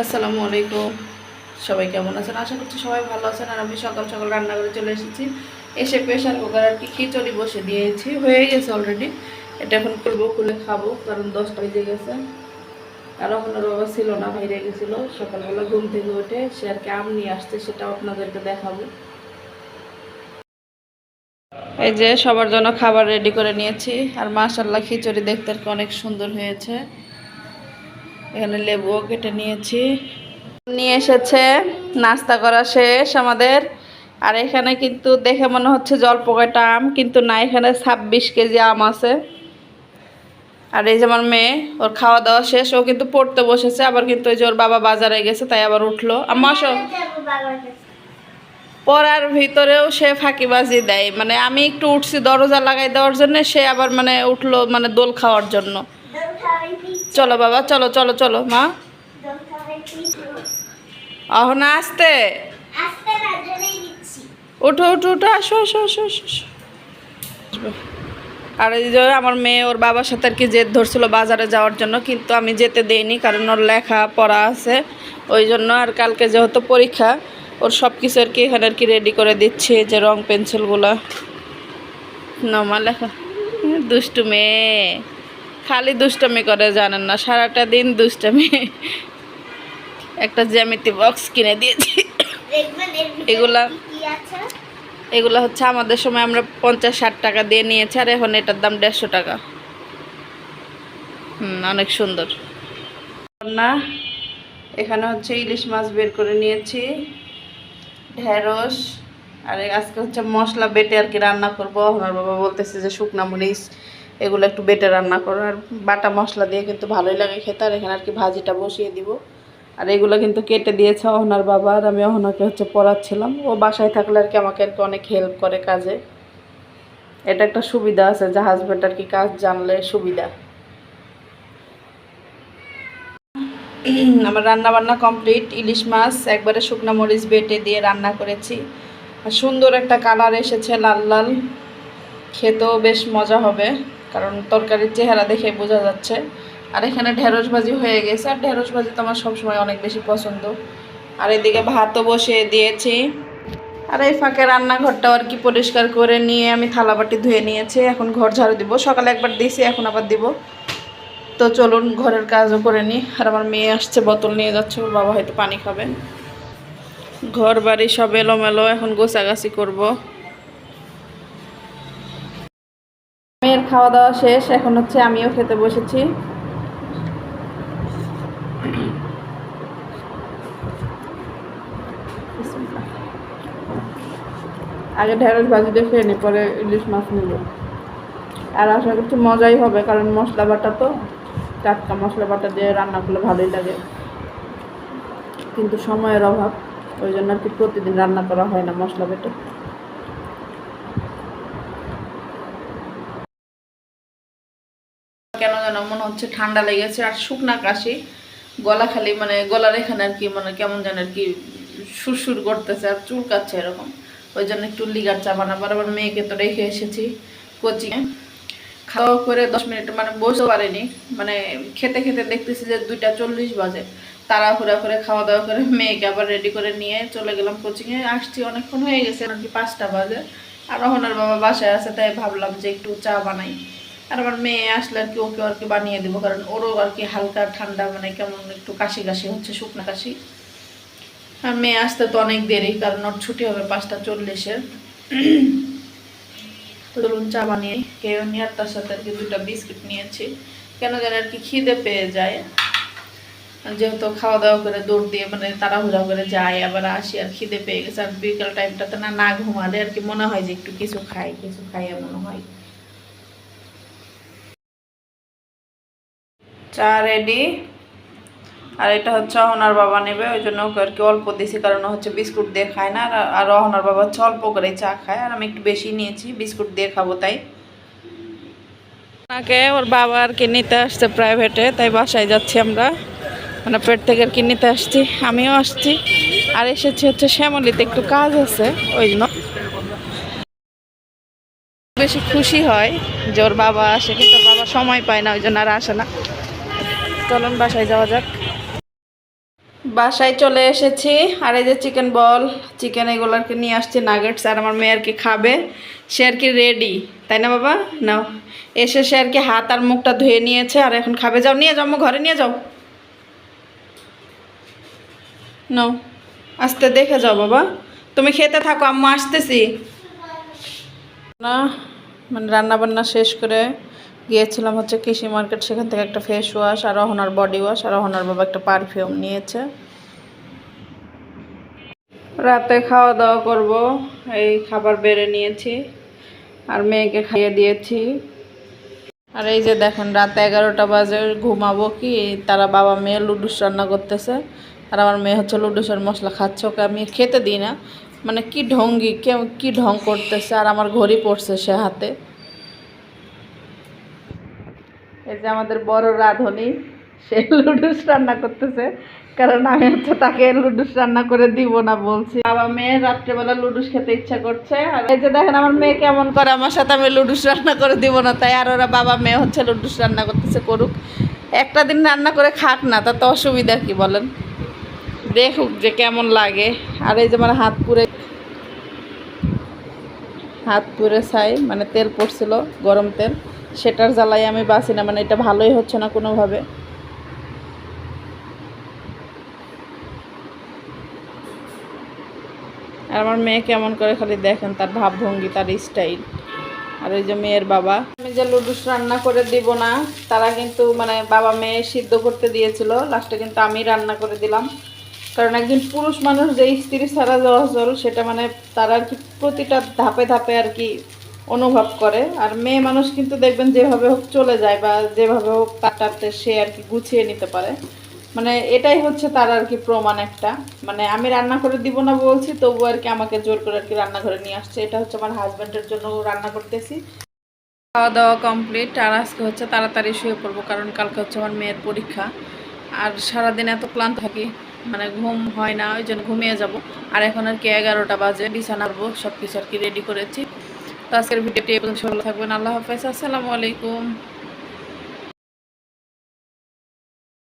আসসালামু আলাইকুম। সবাই কেমন আছেন? আশা করছি সবাই ভালো আছেন। আর আমি সকাল সকাল রান্না করে চলে এসেছি। এসে প্রেশার কুকার আর কি খিচুড়ি বসে দিয়েছি, হয়ে গেছে অলরেডি। এটা এখন খুলবো, খুলে খাবো, কারণ 10টা বেজে গেছে। আর ওখানের বাবা ছিল না, বাইরে গেছিলো। সকালবেলা ঘুম থেকে উঠে সে আর কি আম নিয়ে আসছে, সেটাও আপনাদেরকে দেখাবো। এই যে সবার জন্য খাবার রেডি করে নিয়েছি। আর মাশাআল্লাহ খিচুড়ি দেখতে আর কি অনেক সুন্দর হয়েছে। এখানে লেবুও কেটে নিয়েছি। নিয়ে এসেছে, নাস্তা করা শেষ আমাদের। আর এখানে কিন্তু দেখে মনে হচ্ছে অল্প কয়টা আম, কিন্তু না, এখানে 26 কেজি আম আছে। আর এই যে আমার মেয়ে, ওর খাওয়া দাওয়া শেষ, ও কিন্তু পড়তে বসেছে। আবার কিন্তু ওই যে ওর বাবা বাজারে গেছে, তাই আবার উঠলো। আম্মা আসো। পড়ার ভিতরেও সে ফাঁকিবাজি দেয়, মানে আমি একটু উঠছি দরজা লাগাই দেওয়ার জন্য, সে আবার মানে উঠলো মানে দোল খাওয়ার জন্য। চলো বাবা, চলো চলো চলো মা। না আসতে, উঠো উঠো উঠো, আসো আসো আসো আসো। আর এই যে আমার মেয়ে ওর বাবার সাথে আর কি জেদ ধরছিল বাজারে যাওয়ার জন্য, কিন্তু আমি যেতে দেইনি, কারণ ওর লেখা পড়া আছে ওই জন্য। আর কালকে যেহেতু পরীক্ষা, ওর সব কিছু আর কি এখানে আর কি রেডি করে দিচ্ছে, যে রং পেন্সিলগুলো নমা লেখা। দুষ্টু মেয়ে, খালি দুষ্টমি করে, জানেন না, সারাটা দিন দুষ্টমি। একটা জ্যামিতি বক্স কিনে দিয়েছি। এগুলা হচ্ছে আমাদের সময় আমরা 50-60 টাকা দিয়ে নিয়েছি, আর এখন এটার দাম 150 টাকা। অনেক সুন্দর না। এখানে হচ্ছে ইলিশ মাছ বের করে নিয়েছি, ঢেঁড়স। আর আজকে হচ্ছে মশলা বেটে আর কি রান্না করবো। আমার বাবা বলতেছে যে শুকনা মরিচ এগুলো একটু বেটে রান্না করো, আর বাটা মশলা দিয়ে কিন্তু ভালোই লাগে খেতে। আর এখানে আর কি ভাজিটা বসিয়ে দিব। আর এগুলো কিন্তু কেটে দিয়েছে অহনার বাবা, আর আমি অহনাকে হচ্ছে পড়াচ্ছিলাম। ও বাসায় থাকলে আর কি আমাকে আর কি অনেক হেল্প করে কাজে। এটা একটা সুবিধা আছে, যে হাজব্যান্ড আর কি কাজ জানলে সুবিধা। আমার রান্না বান্না কমপ্লিট। ইলিশ মাছ একবারে শুকনো মরিচ বেটে দিয়ে রান্না করেছি, আর সুন্দর একটা কালার এসেছে, লাল লাল। খেতেও বেশ মজা হবে, কারণ তরকারির চেহারা দেখে বোঝা যাচ্ছে। আর এখানে ঢেঁড়স ভাজি হয়ে গেছে, আর ঢেঁড়স ভাজি তো আমার সবসময় অনেক বেশি পছন্দ। আর এদিকে ভাতও বসিয়ে দিয়েছি। আর এই ফাঁকে রান্নাঘরটাও আর কি পরিষ্কার করে নিয়ে আমি থালাবাটি ধুয়ে নিয়েছি। এখন ঘর ঝাড়ু দিব, সকালে একবার দিয়েছি, এখন আবার দিব। তো চলুন ঘরের কাজও করে নিই। আর আমার মেয়ে আসছে, বোতল নিয়ে যাচ্ছে, ওর বাবা হয়তো পানি খাবেন। ঘর বাড়ি সব এলোমেলো, এখন গোছাগাছি করব। মেয়ের খাওয়া দাওয়া শেষ, এখন হচ্ছে আমিও খেতে বসেছি। আগে ঢেঁড়স ভাজি দিয়ে খেয়ে নি, পরে ইলিশ মাছ নিব। আর আশা করছি মজাই হবে, কারণ মশলা বাটা তো, টাটকা মশলা বাটা দিয়ে রান্না করলে ভালোই লাগে। কিন্তু সময়ের অভাব, ওই জন্য আর কি প্রতিদিন রান্না করা হয় না মশলা বেটে। কেন যেন মনে হচ্ছে ঠান্ডা লেগেছে, আর শুকনা কাশি, গলা খালি মানে গলার এখানে আর কি মানে কেমন যেন আর কি সুরসুর করতেছে, আর চুলকাচ্ছে এরকম। ওই জন্য একটু লিগার চা বানাবার। আবার মেয়েকে তো রেখে এসেছি কোচিংয়ে। খাওয়া করে 10 মিনিট মানে বসতে পারিনি, মানে খেতে খেতে দেখতেছি যে 2টা 40 বাজে। তাড়াহুড়া করে খাওয়া দাওয়া করে মেয়েকে আবার রেডি করে নিয়ে চলে গেলাম কোচিংয়ে। আসছি অনেকক্ষণ হয়ে গেছে, আর কি 5টা বাজে। আর ওনার বাবা বাসায় আছে, তাই ভাবলাম যে একটু চা বানাই। আর আমার মেয়ে আসলে আর কি ওকে আর কি বানিয়ে দেবো, কারণ ওরও আর কি হালকা ঠান্ডা, মানে কেমন একটু কাশি কাশি হচ্ছে, শুকনা কাশি। আর মেয়ে আসতে তো অনেক দেরি, কারণ ওর ছুটি হবে 5টা 40-এ। তো চলুন চা বানিয়ে কেউ নিয়ে, আর তার সাথে আর কি 2টা বিস্কিট নিয়েছি। কেন যেন আর কি খিদে পেয়ে যায়, যেহেতু খাওয়া দাওয়া করে দৌড় দিয়ে মানে তাড়াহুড়া করে যাই, আবার আসি, আর খিদে পেয়ে গেছে। আর বিকেল টাইমটাতে না না ঘুমালে আর কি মনে হয় যে একটু কিছু খাই মনে হয়। চা রেডি। আর এটা হচ্ছে অহনার বাবা নেবে, ওই জন্য ওকে আর কি অল্প দিয়েছি, কারণ হচ্ছে বিস্কুট দিয়ে খায় না। আর অহনার বাবা হচ্ছে অল্প করে চা খায়, আর আমি একটু বেশি নিয়েছি, বিস্কুট দিয়ে খাবো তাই। ওনাকে ওর বাবা আর কি নিতে আসছে প্রাইভেটে, তাই বাসায় যাচ্ছি আমরা, মানে পেট থেকে আর কি নিতে আসছি। আমিও আসছি, আর এসেছি হচ্ছে শ্যামলিতে, একটু কাজ আছে ওই জন্য। বেশি খুশি হয় যে ওর বাবা আসে, কিন্তু ওর বাবা সময় পায় না, ওই জন্য আর আসে না। চলুন বাসায় যাওয়া যাক। বাসায় চলে এসেছি। আর এই যে চিকেন বল, চিকেন এগুলোকে নিয়ে আসছি, নাগেটস। আর আমার মেয়ে আর কি খাবে, সে আর কি রেডি, তাই না বাবা? নাও, এসে সে আর কি হাত আর মুখটা ধুয়ে নিয়েছে আর এখন খাবে। যাও নিয়ে যাও, ঘরে নিয়ে যাও। নাও, আস্তে দেখে যাও বাবা, তুমি খেতে থাকো, আম্মু আসতেছি। না মানে রান্না বান্না শেষ করে গিয়েছিলাম হচ্ছে কৃষি মার্কেট, সেখান থেকে একটা ফেস ওয়াশ আর অহনার বডি ওয়াশ আর অহনার বাবা একটা পারফিউম নিয়েছে। রাতে খাওয়া দাওয়া করব, এই খাবার বেড়ে নিয়েছি আর মেয়েকে খাইয়ে দিয়েছি। আর এই যে দেখেন রাত 11টা বাজে, ঘুমাবো কি, তারা বাবা মেয়ে লুডুস রান্না করতেছে। আর আমার মেয়ে হচ্ছে লুডুসের মশলা খাচ্ছে, ওকে আমি খেতে দিই না, মানে কি ঢঙ্গি, কি ঢং করতেছে। আর আমার ঘড়ি পড়ছে সে হাতে। এই যে আমাদের বড় রাঁধুনি, সে লুডুস রান্না করতেছে, কারণ আমি হচ্ছে তাকে লুডুস রান্না করে দিব না বলছি। বাবা মেয়ে রাত্রেবেলা লুডুস খেতে ইচ্ছা করছে। আর এই যে দেখেন আমার মেয়ে কেমন করে আমার সাথে, আমি লুডুস রান্না করে দিব না তাই। আর ওরা বাবা মেয়ে হচ্ছে লুডুস রান্না করতেছে, করুক, একটা দিন রান্না করে খাক না, তাতে অসুবিধা কি বলেন, দেখুক যে কেমন লাগে। আর এই যে আমার হাত পুড়ে ছাই, মানে তেল পড়ছিল, গরম তেল, সেটার জ্বালাই আমি বাঁচি না, মানে এটা ভালোই হচ্ছে না কোনোভাবে। আর আমার মেয়ে কেমন করে খালি দেখেন তার ভাবভঙ্গি, তার স্টাইল। আর ওই যে মেয়ের বাবা, আমি যে লুডুস রান্না করে দিব না, তারা কিন্তু মানে বাবা মেয়ে সিদ্ধ করতে দিয়েছিল, লাস্টে কিন্তু আমি রান্না করে দিলাম। কারণ একজন পুরুষ মানুষ যে স্ত্রী ছাড়া জল, সেটা মানে তারা আর কি প্রতিটা ধাপে ধাপে আর কি অনুভব করে। আর মেয়ে মানুষ কিন্তু দেখবেন যেভাবে হোক চলে যায়, বা যেভাবে হোক তারটাতে সে আর কি গুছিয়ে নিতে পারে, মানে এটাই হচ্ছে তার আর কি প্রমাণ একটা। মানে আমি রান্না করে দিব না বলছি, তবু আর কি আমাকে জোর করে আর কি রান্নাঘরে নিয়ে আসছে। এটা হচ্ছে আমার হাজব্যান্ডের জন্য রান্না করতেছি। খাওয়া দাওয়া কমপ্লিট, আর আজকে হচ্ছে তাড়াতাড়ি শুয়ে পড়বো, কারণ কালকে হচ্ছে আমার মেয়ের পরীক্ষা। আর সারাদিন এত ক্লান্ত থাকি, মানে ঘুম হয় না, ওই জন্য ঘুমিয়ে যাব। আর এখন আর কি 11টা বাজে, বিছানা করবো, সব কিছু আর কি রেডি করেছি। তো আজকের ভিডিওটি এই পর্যন্ত, ভালো থাকবেন, আল্লাহ হাফেজ, আসসালামু আলাইকুম।